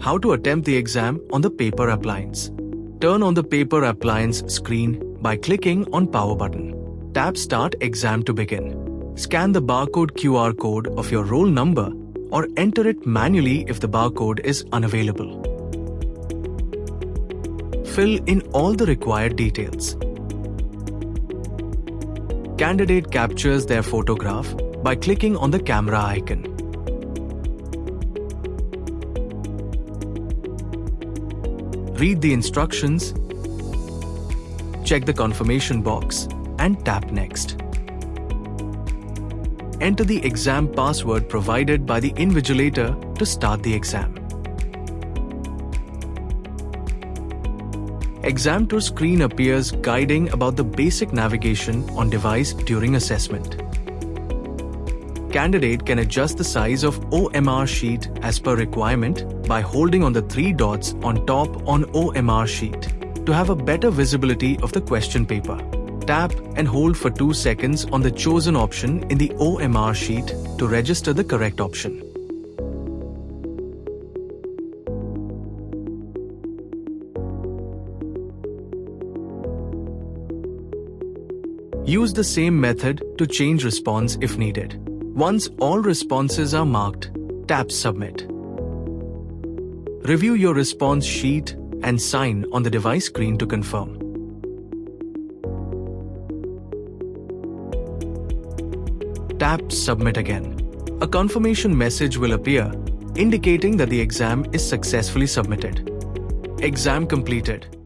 How to attempt the exam on the paper appliance. Turn on the paper appliance screen by clicking on Power button. Tap Start Exam to begin. Scan the barcode QR code of your roll number or enter it manually if the barcode is unavailable. Fill in all the required details. Candidate captures their photograph by clicking on the camera icon. Read the instructions, check the confirmation box, and tap Next. Enter the exam password provided by the invigilator to start the exam. Exam tour screen appears guiding about the basic navigation on device during assessment. Candidate can adjust the size of OMR sheet as per requirement by holding on the three dots on top on OMR sheet to have a better visibility of the question paper. Tap and hold for 2 seconds on the chosen option in the OMR sheet to register the correct option. Use the same method to change response if needed. Once all responses are marked, tap Submit. Review your response sheet and sign on the device screen to confirm. Tap Submit again. A confirmation message will appear indicating that the exam is successfully submitted. Exam completed.